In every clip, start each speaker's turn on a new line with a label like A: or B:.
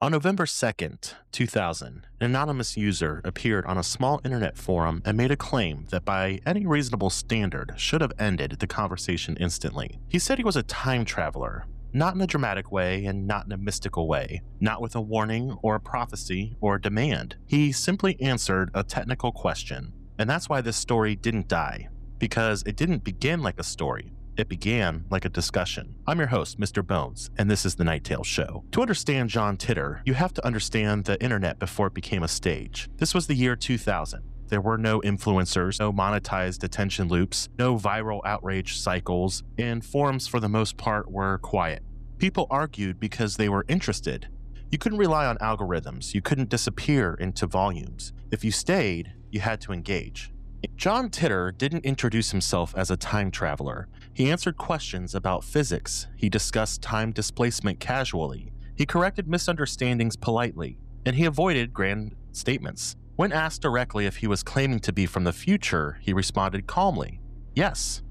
A: On November 2nd, 2000, an anonymous user appeared on a small internet forum and made a claim that by any reasonable standard should have ended the conversation instantly. He said he was a time traveler, not in a dramatic way and not in a mystical way, not with a warning or a prophecy or a demand. He simply answered a technical question, and that's why this story didn't die, because it didn't begin like a story. It began like a discussion. I'm your host, Mr. Bones, and this is The Night Tales Show. To understand John Titor, you have to understand the internet before it became a stage. This was the year 2000. There were no influencers, no monetized attention loops, no viral outrage cycles, and forums for the most part were quiet. People argued because they were interested. You couldn't rely on algorithms. You couldn't disappear into volumes. If you stayed, you had to engage. John Titor didn't introduce himself as a time traveler. He answered questions about physics. He discussed time displacement casually. He corrected misunderstandings politely, and he avoided grand statements. When asked directly if he was claiming to be from the future, he responded calmly, yes.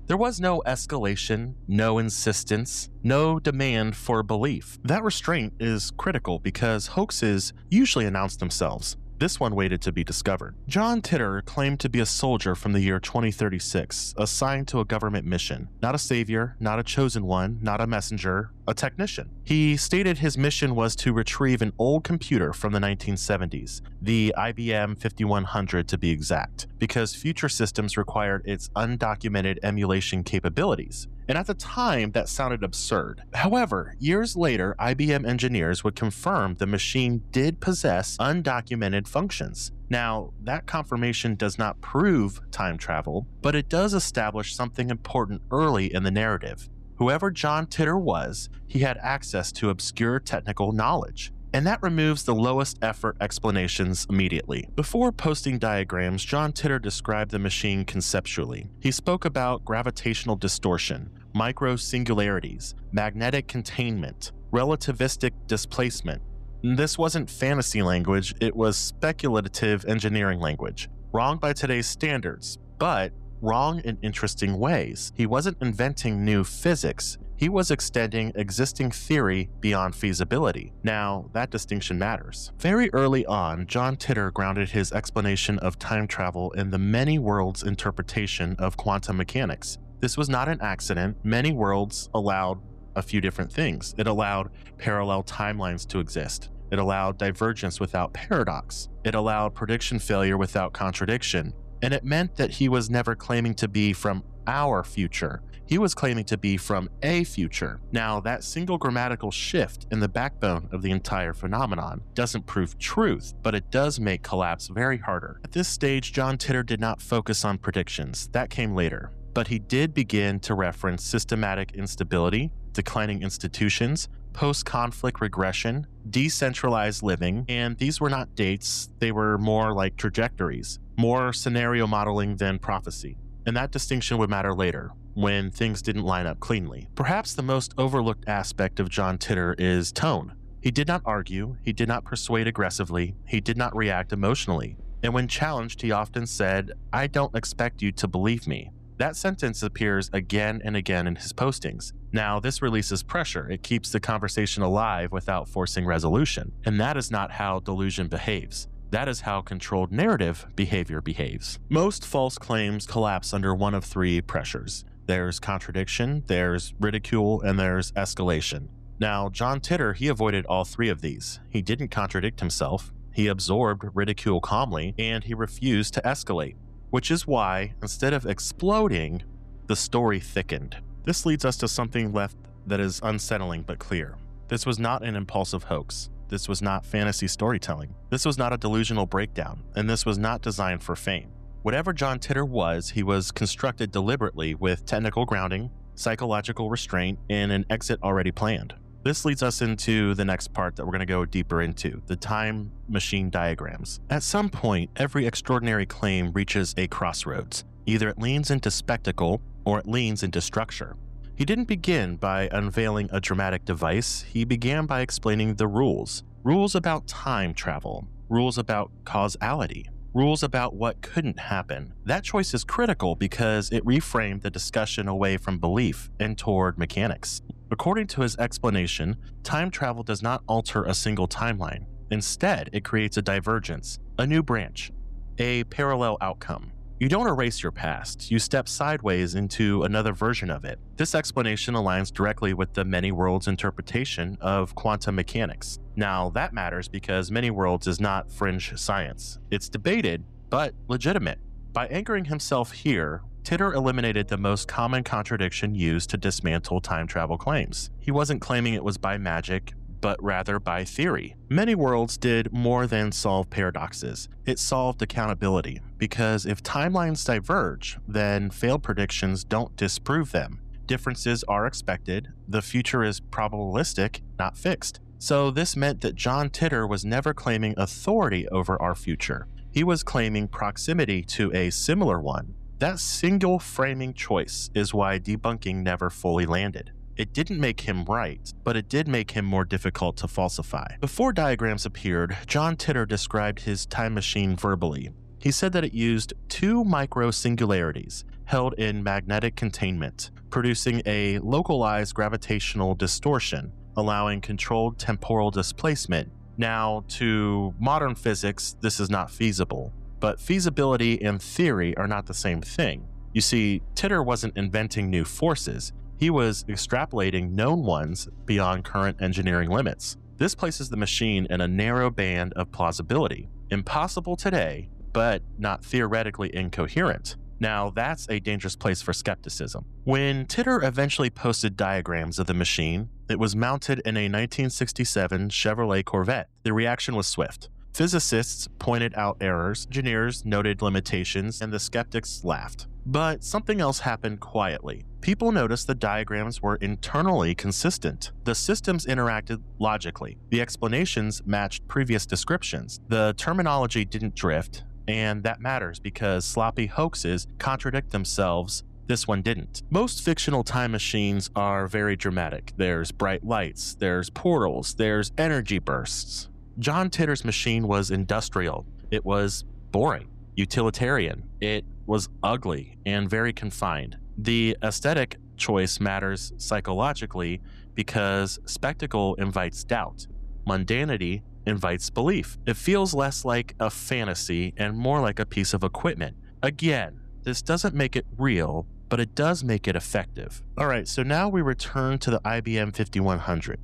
A: There was no escalation, no insistence, no demand for belief. That restraint is critical because hoaxes usually announce themselves. This one waited to be discovered. John Titor claimed to be a soldier from the year 2036, assigned to a government mission. Not a savior, not a chosen one, not a messenger, a technician. He stated his mission was to retrieve an old computer from the 1970s, the IBM 5100 to be exact, because future systems required its undocumented emulation capabilities. And at the time, that sounded absurd. However, years later, IBM engineers would confirm the machine did possess undocumented functions. Now, that confirmation does not prove time travel, but it does establish something important early in the narrative. Whoever John Titor was, he had access to obscure technical knowledge. And that removes the lowest effort explanations immediately. Before posting diagrams, John Titor described the machine conceptually. He spoke about gravitational distortion, micro-singularities, magnetic containment, relativistic displacement. This wasn't fantasy language, it was speculative engineering language. Wrong by today's standards, but wrong in interesting ways. He wasn't inventing new physics. He was extending existing theory beyond feasibility. Now, that distinction matters. Very early on, John Titor grounded his explanation of time travel in the many worlds interpretation of quantum mechanics. This was not an accident. Many worlds allowed a few different things. It allowed parallel timelines to exist. It allowed divergence without paradox. It allowed prediction failure without contradiction. And it meant that he was never claiming to be from our future. He was claiming to be from a future. Now, that single grammatical shift in the backbone of the entire phenomenon doesn't prove truth, but it does make collapse very harder. At this stage, John Titor did not focus on predictions. That came later. But he did begin to reference systematic instability, declining institutions, post-conflict regression, decentralized living, and these were not dates, they were more like trajectories, more scenario modeling than prophecy. And that distinction would matter later, when things didn't line up cleanly. Perhaps the most overlooked aspect of John Titor is tone. He did not argue, he did not persuade aggressively, he did not react emotionally. And when challenged, he often said, "I don't expect you to believe me." That sentence appears again and again in his postings. Now, this releases pressure. It keeps the conversation alive without forcing resolution. And that is not how delusion behaves. That is how controlled narrative behavior behaves. Most false claims collapse under one of three pressures. There's contradiction, there's ridicule, and there's escalation. Now, John Titor, he avoided all three of these. He didn't contradict himself. He absorbed ridicule calmly, and he refused to escalate. Which is why, instead of exploding, the story thickened. This leads us to something left that is unsettling but clear. This was not an impulsive hoax. This was not fantasy storytelling. This was not a delusional breakdown, and this was not designed for fame. Whatever John Titor was, he was constructed deliberately with technical grounding, psychological restraint, and an exit already planned. This leads us into the next part that we're going to go deeper into, the time machine diagrams. At some point, every extraordinary claim reaches a crossroads. Either it leans into spectacle or it leans into structure. He didn't begin by unveiling a dramatic device. He began by explaining the rules. Rules about time travel, rules about causality, rules about what couldn't happen. That choice is critical because it reframed the discussion away from belief and toward mechanics. According to his explanation, time travel does not alter a single timeline. Instead, it creates a divergence, a new branch, a parallel outcome. You don't erase your past, you step sideways into another version of it. This explanation aligns directly with the many worlds interpretation of quantum mechanics. Now, that matters because many worlds is not fringe science. It's debated, but legitimate. By anchoring himself here, Titor eliminated the most common contradiction used to dismantle time travel claims. He wasn't claiming it was by magic, but rather by theory. Many worlds did more than solve paradoxes. It solved accountability, because if timelines diverge, then failed predictions don't disprove them. Differences are expected, the future is probabilistic, not fixed. So this meant that John Titor was never claiming authority over our future. He was claiming proximity to a similar one. That single framing choice is why debunking never fully landed. It didn't make him right, but it did make him more difficult to falsify. Before diagrams appeared, John Titor described his time machine verbally. He said that it used two micro-singularities held in magnetic containment, producing a localized gravitational distortion, allowing controlled temporal displacement. Now, to modern physics, this is not feasible, but feasibility and theory are not the same thing. You see, Titor wasn't inventing new forces. He was extrapolating known ones beyond current engineering limits. This places the machine in a narrow band of plausibility. Impossible today, but not theoretically incoherent. Now, that's a dangerous place for skepticism. When Titor eventually posted diagrams of the machine, it was mounted in a 1967 Chevrolet Corvette. The reaction was swift. Physicists pointed out errors, engineers noted limitations, and the skeptics laughed. But something else happened quietly. People noticed the diagrams were internally consistent. The systems interacted logically. The explanations matched previous descriptions. The terminology didn't drift, and that matters because sloppy hoaxes contradict themselves. This one didn't. Most fictional time machines are very dramatic. There's bright lights, there's portals, there's energy bursts. John Titor's machine was industrial. It was boring, utilitarian. It was ugly and very confined. The aesthetic choice matters psychologically because spectacle invites doubt. Mundanity invites belief. It feels less like a fantasy and more like a piece of equipment. Again, this doesn't make it real, but it does make it effective. Alright, so now we return to the IBM 5100.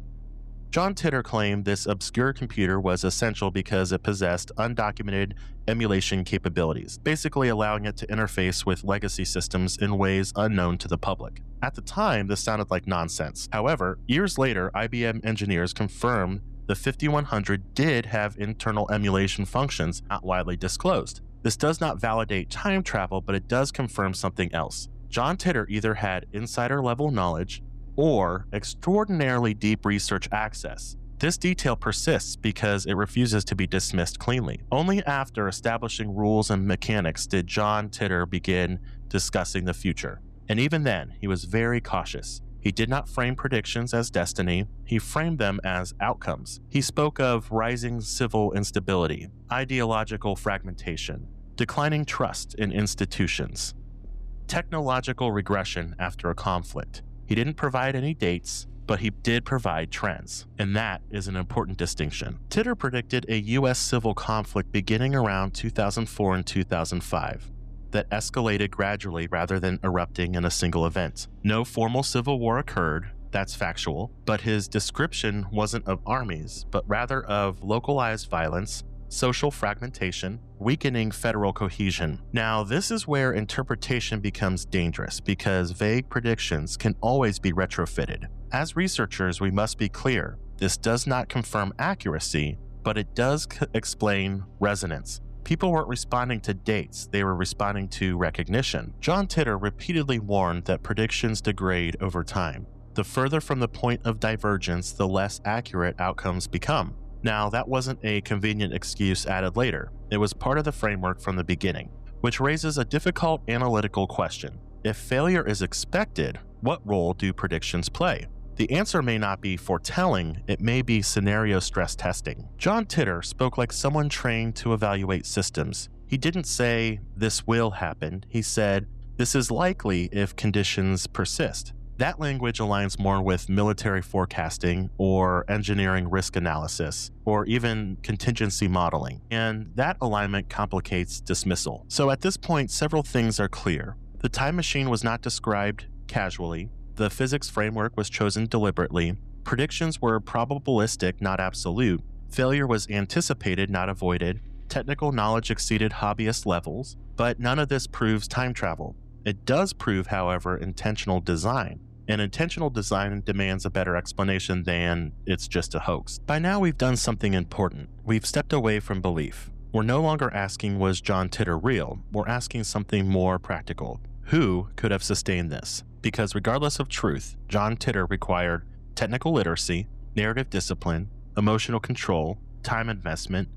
A: John Titor claimed this obscure computer was essential because it possessed undocumented emulation capabilities, basically allowing it to interface with legacy systems in ways unknown to the public. At the time, this sounded like nonsense. However, years later, IBM engineers confirmed the 5100 did have internal emulation functions not widely disclosed. This does not validate time travel, but it does confirm something else. John Titor either had insider-level knowledge or extraordinarily deep research access. This detail persists because it refuses to be dismissed cleanly. Only after establishing rules and mechanics did John Titor begin discussing the future. And even then, he was very cautious. He did not frame predictions as destiny, he framed them as outcomes. He spoke of rising civil instability, ideological fragmentation, declining trust in institutions, technological regression after a conflict. He didn't provide any dates, but he did provide trends, and that is an important distinction. Titor predicted a U.S. civil conflict beginning around 2004 and 2005 that escalated gradually rather than erupting in a single event. No formal civil war occurred, that's factual, but his description wasn't of armies, but rather of localized violence, social fragmentation, weakening federal cohesion. Now, this is where interpretation becomes dangerous because vague predictions can always be retrofitted. As researchers, we must be clear. This does not confirm accuracy, but it does explain resonance. People weren't responding to dates, they were responding to recognition. John Titor repeatedly warned that predictions degrade over time. The further from the point of divergence, the less accurate outcomes become. Now, that wasn't a convenient excuse added later. It was part of the framework from the beginning, which raises a difficult analytical question. If failure is expected, what role do predictions play? The answer may not be foretelling, it may be scenario stress testing. John Titor spoke like someone trained to evaluate systems. He didn't say, "this will happen." He said, "this is likely if conditions persist." That language aligns more with military forecasting or engineering risk analysis or even contingency modeling, and that alignment complicates dismissal. So at this point, several things are clear. The time machine was not described casually, the physics framework was chosen deliberately, predictions were probabilistic, not absolute, failure was anticipated, not avoided, technical knowledge exceeded hobbyist levels, but none of this proves time travel. It does prove, however, intentional design. And intentional design demands a better explanation than it's just a hoax. By now, we've done something important. We've stepped away from belief. We're no longer asking, was John Titor real? We're asking something more practical. Who could have sustained this? Because regardless of truth, John Titor required technical literacy, narrative discipline, emotional control, time investment,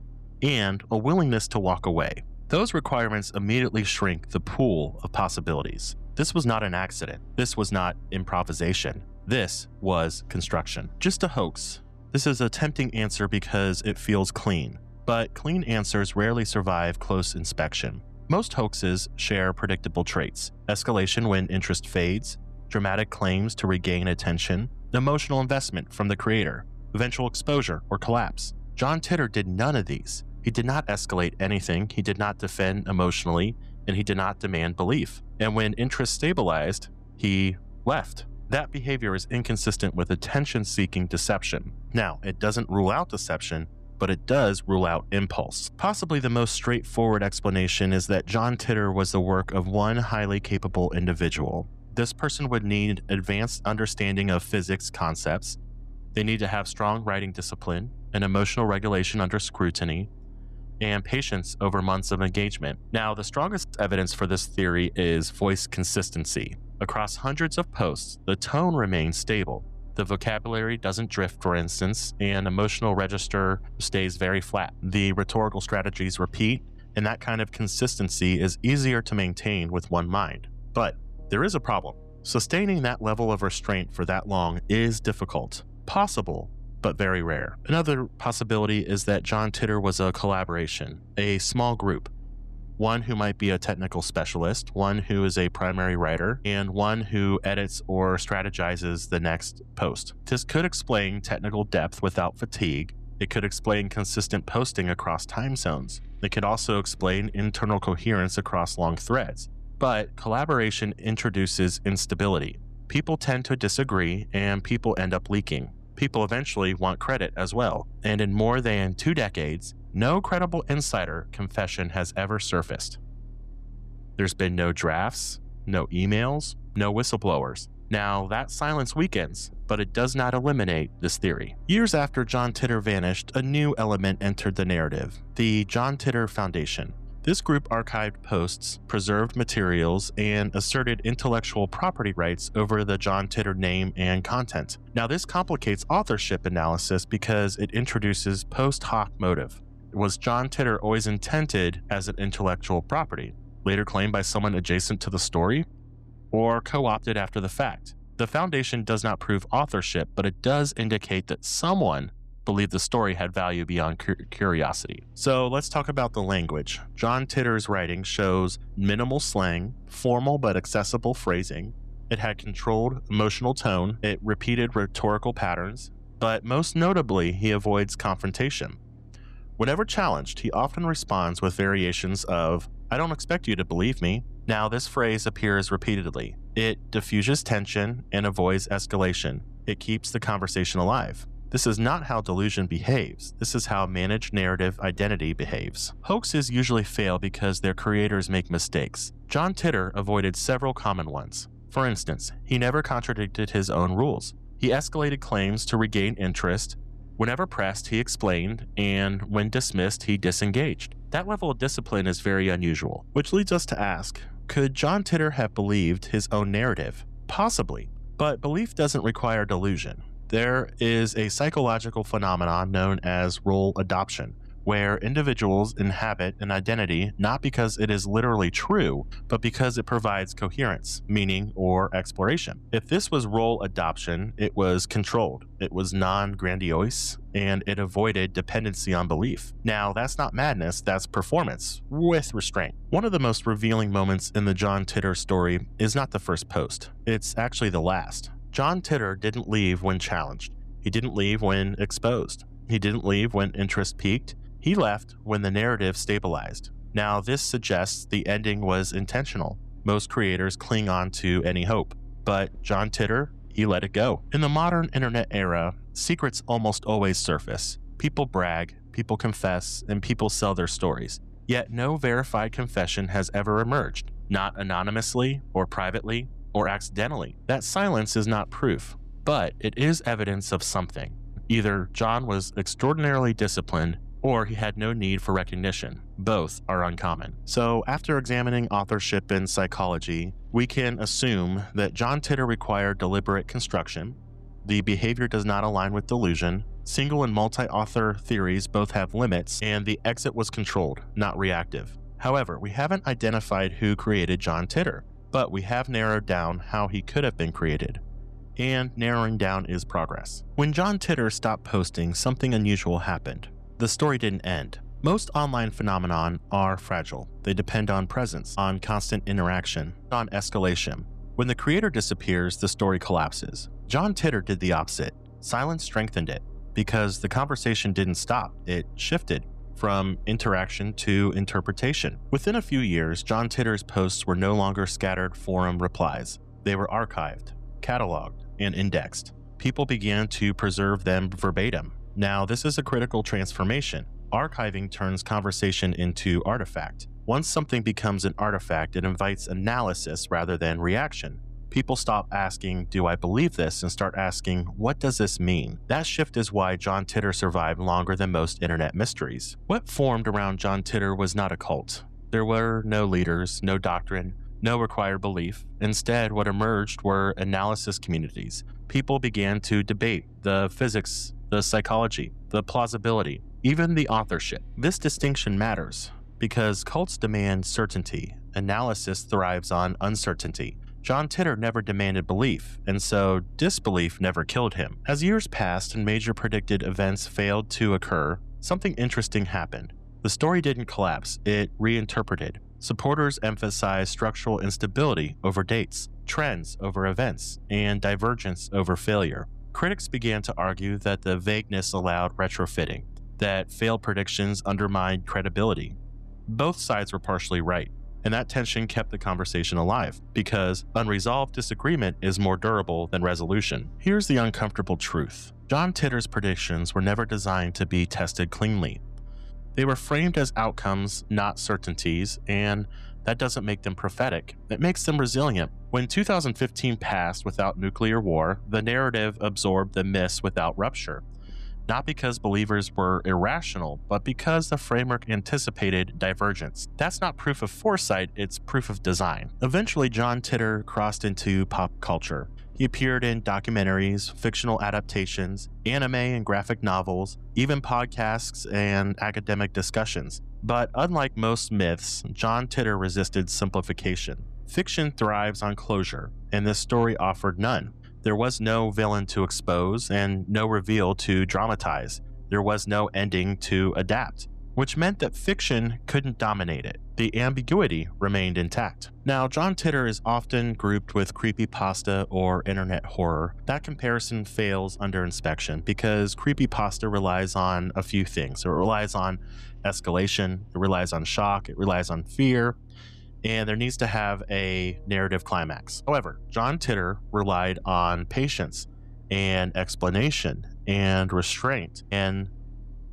A: and a willingness to walk away. Those requirements immediately shrink the pool of possibilities. This was not an accident. This was not improvisation. This was construction. Just a hoax. This is a tempting answer because it feels clean, but clean answers rarely survive close inspection. Most hoaxes share predictable traits: escalation when interest fades, dramatic claims to regain attention, emotional investment from the creator, eventual exposure or collapse. John Titor did none of these. He did not escalate anything, he did not defend emotionally, and he did not demand belief. And when interest stabilized, he left. That behavior is inconsistent with attention-seeking deception. Now, it doesn't rule out deception, but it does rule out impulse. Possibly the most straightforward explanation is that John Titor was the work of one highly capable individual. This person would need advanced understanding of physics concepts. They need to have strong writing discipline, and emotional regulation under scrutiny, and patience over months of engagement. Now, the strongest evidence for this theory is voice consistency. Across hundreds of posts, the tone remains stable. The vocabulary doesn't drift, for instance, and emotional register stays very flat. The rhetorical strategies repeat, and that kind of consistency is easier to maintain with one mind. But there is a problem. Sustaining that level of restraint for that long is difficult. Possible, but very rare. Another possibility is that John Titor was a collaboration, a small group. One who might be a technical specialist, one who is a primary writer, and one who edits or strategizes the next post. This could explain technical depth without fatigue. It could explain consistent posting across time zones. It could also explain internal coherence across long threads. But collaboration introduces instability. People tend to disagree, and people end up leaking. People eventually want credit as well, and in more than 2 decades, no credible insider confession has ever surfaced. There's been no drafts, no emails, no whistleblowers. Now, that silence weakens, but it does not eliminate this theory. Years after John Titor vanished, a new element entered the narrative: the John Titor Foundation. This group archived posts, preserved materials, and asserted intellectual property rights over the John Titor name and content. Now, this complicates authorship analysis because it introduces post hoc motive. Was John Titor always intended as an intellectual property, later claimed by someone adjacent to the story, or co-opted after the fact? The Foundation does not prove authorship, but it does indicate that someone believed the story had value beyond curiosity. So let's talk about the language. John Titor's writing shows minimal slang, formal but accessible phrasing. It had controlled emotional tone. It repeated rhetorical patterns, but most notably, he avoids confrontation. Whenever challenged, he often responds with variations of, "I don't expect you to believe me." Now, this phrase appears repeatedly. It diffuses tension and avoids escalation. It keeps the conversation alive. This is not how delusion behaves. This is how managed narrative identity behaves. Hoaxes usually fail because their creators make mistakes. John Titor avoided several common ones. For instance, he never contradicted his own rules. He escalated claims to regain interest. Whenever pressed, he explained, and when dismissed, he disengaged. That level of discipline is very unusual, which leads us to ask, could John Titor have believed his own narrative? Possibly, but belief doesn't require delusion. There is a psychological phenomenon known as role adoption, where individuals inhabit an identity not because it is literally true, but because it provides coherence, meaning, or exploration. If this was role adoption, it was controlled, it was non-grandiose, and it avoided dependency on belief. Now, that's not madness, that's performance, with restraint. One of the most revealing moments in the John Titor story is not the first post, it's actually the last. John Titor didn't leave when challenged. He didn't leave when exposed. He didn't leave when interest peaked. He left when the narrative stabilized. Now, this suggests the ending was intentional. Most creators cling on to any hope, but John Titor, he let it go. In the modern internet era, secrets almost always surface. People brag, people confess, and people sell their stories. Yet no verified confession has ever emerged, not anonymously or privately or accidentally. That silence is not proof, but it is evidence of something. Either John was extraordinarily disciplined or he had no need for recognition. Both are uncommon. So after examining authorship in psychology, we can assume that John Titor required deliberate construction. The behavior does not align with delusion. Single and multi-author theories both have limits, and the exit was controlled, not reactive. However, we haven't identified who created John Titor, but we have narrowed down how he could have been created. And narrowing down is progress. When John Titor stopped posting, something unusual happened. The story didn't end. Most online phenomena are fragile. They depend on presence, on constant interaction, on escalation. When the creator disappears, the story collapses. John Titor did the opposite. Silence strengthened it, because the conversation didn't stop, it shifted from interaction to interpretation. Within a few years, John Titor's posts were no longer scattered forum replies. They were archived, cataloged, and indexed. People began to preserve them verbatim. Now, this is a critical transformation. Archiving turns conversation into artifact. Once something becomes an artifact, it invites analysis rather than reaction. People stop asking, "Do I believe this?" and start asking, "What does this mean?" That shift is why John Titor survived longer than most internet mysteries. What formed around John Titor was not a cult. There were no leaders, no doctrine, no required belief. Instead, what emerged were analysis communities. People began to debate the physics, the psychology, the plausibility, even the authorship. This distinction matters because cults demand certainty. Analysis thrives on uncertainty. John Titor never demanded belief, and so disbelief never killed him. As years passed and major predicted events failed to occur, something interesting happened. The story didn't collapse, it reinterpreted. Supporters emphasized structural instability over dates, trends over events, and divergence over failure. Critics began to argue that the vagueness allowed retrofitting, that failed predictions undermined credibility. Both sides were partially right, and that tension kept the conversation alive, because unresolved disagreement is more durable than resolution. Here's the uncomfortable truth. John Titor's predictions were never designed to be tested cleanly. They were framed as outcomes, not certainties, and that doesn't make them prophetic. It makes them resilient. When 2015 passed without nuclear war, the narrative absorbed the myths without rupture. Not because believers were irrational, but because the framework anticipated divergence. That's not proof of foresight, it's proof of design. Eventually, John Titor crossed into pop culture. He appeared in documentaries, fictional adaptations, anime and graphic novels, even podcasts and academic discussions. But unlike most myths, John Titor resisted simplification. Fiction thrives on closure, and this story offered none. There was no villain to expose and no reveal to dramatize. There was no ending to adapt, which meant that fiction couldn't dominate it. The ambiguity remained intact. Now, John Titor is often grouped with creepypasta or internet horror. That comparison fails under inspection because creepypasta relies on a few things. It relies on escalation, it relies on shock, it relies on fear, and there needs to have a narrative climax. However, John Titor relied on patience and explanation and restraint, and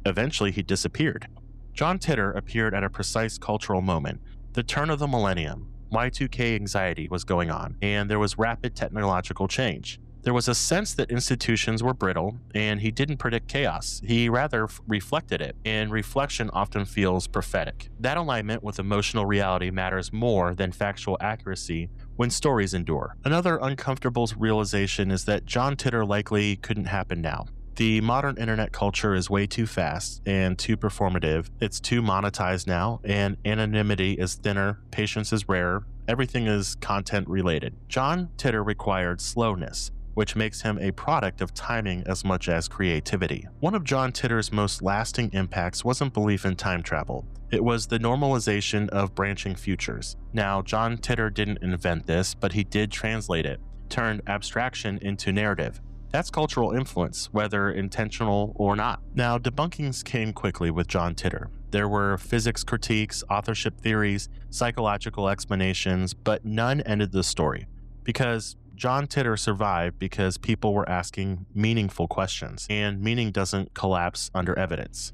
A: eventually he disappeared. John Titor appeared at a precise cultural moment. The turn of the millennium, Y2K anxiety was going on, and there was rapid technological change. There was a sense that institutions were brittle, and he didn't predict chaos. He rather reflected it, and reflection often feels prophetic. That alignment with emotional reality matters more than factual accuracy when stories endure. Another uncomfortable realization is that John Titor likely couldn't happen now. The modern internet culture is way too fast and too performative. It's too monetized now, and anonymity is thinner, patience is rare, everything is content related. John Titor required slowness, which makes him a product of timing as much as creativity. One of John Titor's most lasting impacts wasn't belief in time travel. It was the normalization of branching futures. Now, John Titor didn't invent this, but he did translate it, turned abstraction into narrative. That's cultural influence, whether intentional or not. Now, debunkings came quickly with John Titor. There were physics critiques, authorship theories, psychological explanations, but none ended the story. Because John Titor survived because people were asking meaningful questions, and meaning doesn't collapse under evidence.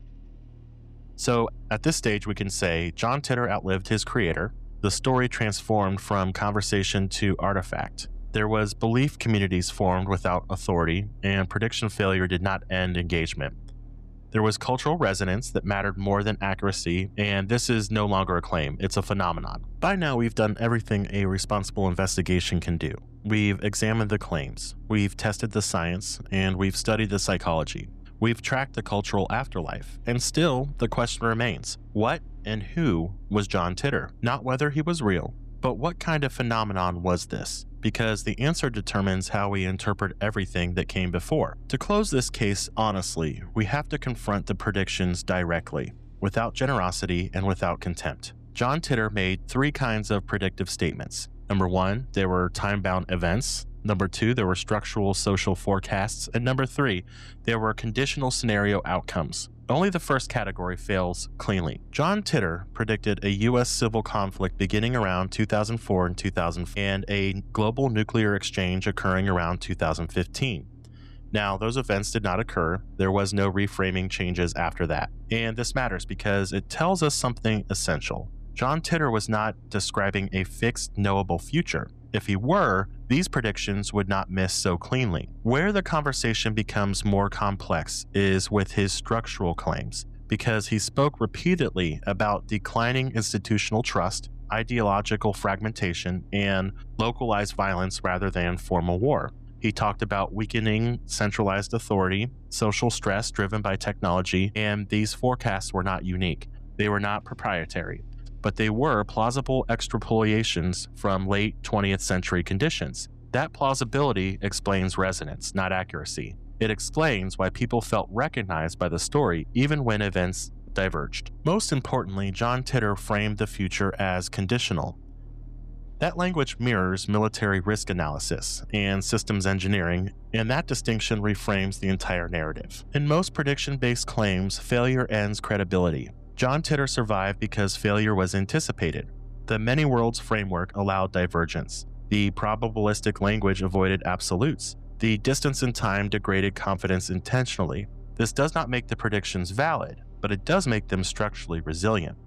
A: So, at this stage, we can say John Titor outlived his creator. The story transformed from conversation to artifact. There was belief communities formed without authority, and prediction failure did not end engagement. There was cultural resonance that mattered more than accuracy, and this is no longer a claim, it's a phenomenon. By now, we've done everything a responsible investigation can do. We've examined the claims, we've tested the science, and we've studied the psychology. We've tracked the cultural afterlife, and still, the question remains, what and who was John Titor? Not whether he was real, but what kind of phenomenon was this? Because the answer determines how we interpret everything that came before. To close this case honestly, we have to confront the predictions directly, without generosity and without contempt. John Titor made three kinds of predictive statements. Number one, there were time-bound events. Number two, there were structural social forecasts. And number three, there were conditional scenario outcomes. Only the first category fails cleanly. John Titor predicted a U.S. civil conflict beginning around 2004 and 2005, and a global nuclear exchange occurring around 2015. Now, those events did not occur. There was no reframing changes after that. And this matters because it tells us something essential. John Titor was not describing a fixed, knowable future. If he were, these predictions would not miss so cleanly. Where the conversation becomes more complex is with his structural claims, because he spoke repeatedly about declining institutional trust, ideological fragmentation, and localized violence rather than formal war. He talked about weakening centralized authority, social stress driven by technology, and these forecasts were not unique. They were not proprietary, but they were plausible extrapolations from late 20th century conditions. That plausibility explains resonance, not accuracy. It explains why people felt recognized by the story even when events diverged. Most importantly, John Titor framed the future as conditional. That language mirrors military risk analysis and systems engineering, and that distinction reframes the entire narrative. In most prediction-based claims, failure ends credibility. John Titor survived because failure was anticipated. The many worlds framework allowed divergence. The probabilistic language avoided absolutes. The distance in time degraded confidence intentionally. This does not make the predictions valid, but it does make them structurally resilient.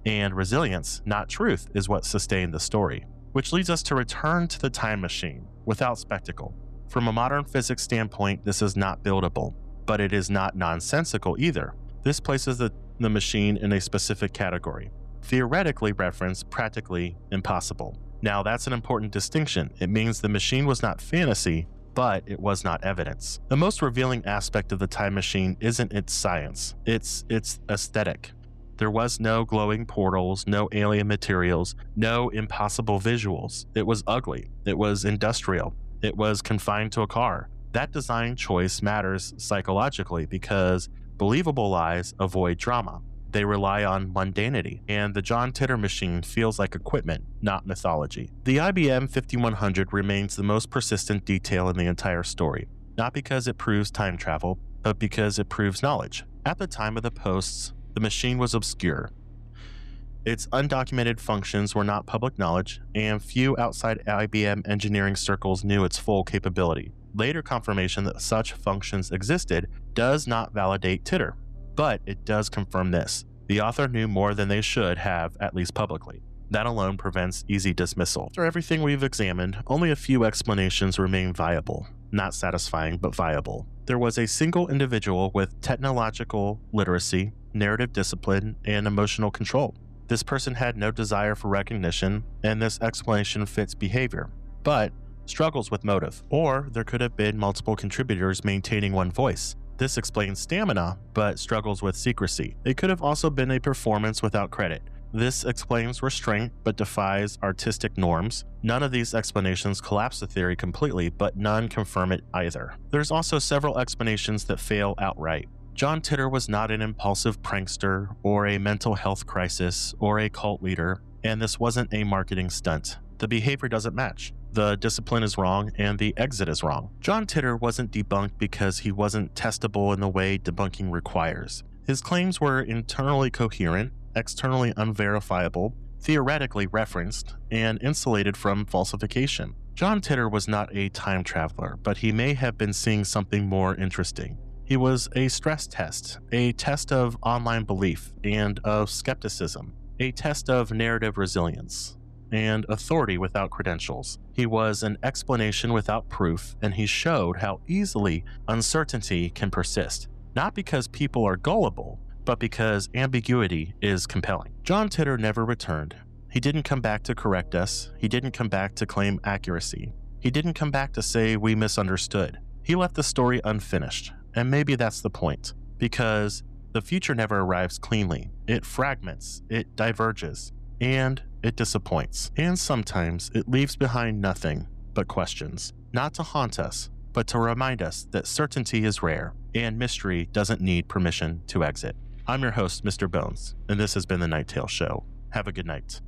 A: And resilience, not truth, is what sustained the story. Which leads us to return to the time machine, without spectacle. From a modern physics standpoint, this is not buildable, but it is not nonsensical either. This places the machine in a specific category. Theoretically referenced, practically impossible. Now that's an important distinction. It means the machine was not fantasy, but it was not evidence. The most revealing aspect of the time machine isn't its science, it's its aesthetic. There was no glowing portals, no alien materials, no impossible visuals. It was ugly. It was industrial. It was confined to a car. That design choice matters psychologically because believable lies avoid drama. They rely on mundanity, and the John Titor machine feels like equipment, not mythology. The IBM 5100 remains the most persistent detail in the entire story, not because it proves time travel, but because it proves knowledge. At the time of the posts, the machine was obscure. Its undocumented functions were not public knowledge, and few outside IBM engineering circles knew its full capability. Later confirmation that such functions existed does not validate Titor, but it does confirm this. The author knew more than they should have, at least publicly. That alone prevents easy dismissal. After everything we've examined, only a few explanations remain viable. Not satisfying, but viable. There was a single individual with technological literacy, narrative discipline, and emotional control. This person had no desire for recognition, and this explanation fits behavior, but struggles with motive. Or there could have been multiple contributors maintaining one voice. This explains stamina, but struggles with secrecy. It could have also been a performance without credit. This explains restraint, but defies artistic norms. None of these explanations collapse the theory completely, but none confirm it either. There's also several explanations that fail outright. John Titor was not an impulsive prankster, or a mental health crisis, or a cult leader, and this wasn't a marketing stunt. The behavior doesn't match. The discipline is wrong, and the exit is wrong. John Titor wasn't debunked because he wasn't testable in the way debunking requires. His claims were internally coherent, externally unverifiable, theoretically referenced, and insulated from falsification. John Titor was not a time traveler, but he may have been seeing something more interesting. He was a stress test, a test of online belief and of skepticism, a test of narrative resilience, and authority without credentials. He was an explanation without proof, and he showed how easily uncertainty can persist, not because people are gullible, but because ambiguity is compelling. John Titor never returned. He didn't come back to correct us. He didn't come back to claim accuracy. He didn't come back to say we misunderstood. He left the story unfinished, and maybe that's the point, because the future never arrives cleanly. It fragments, it diverges, and it disappoints. And sometimes it leaves behind nothing but questions, not to haunt us, but to remind us that certainty is rare, and mystery doesn't need permission to exit. I'm your host, Mr. Bones, and this has been The Night Tales Show. Have a good night.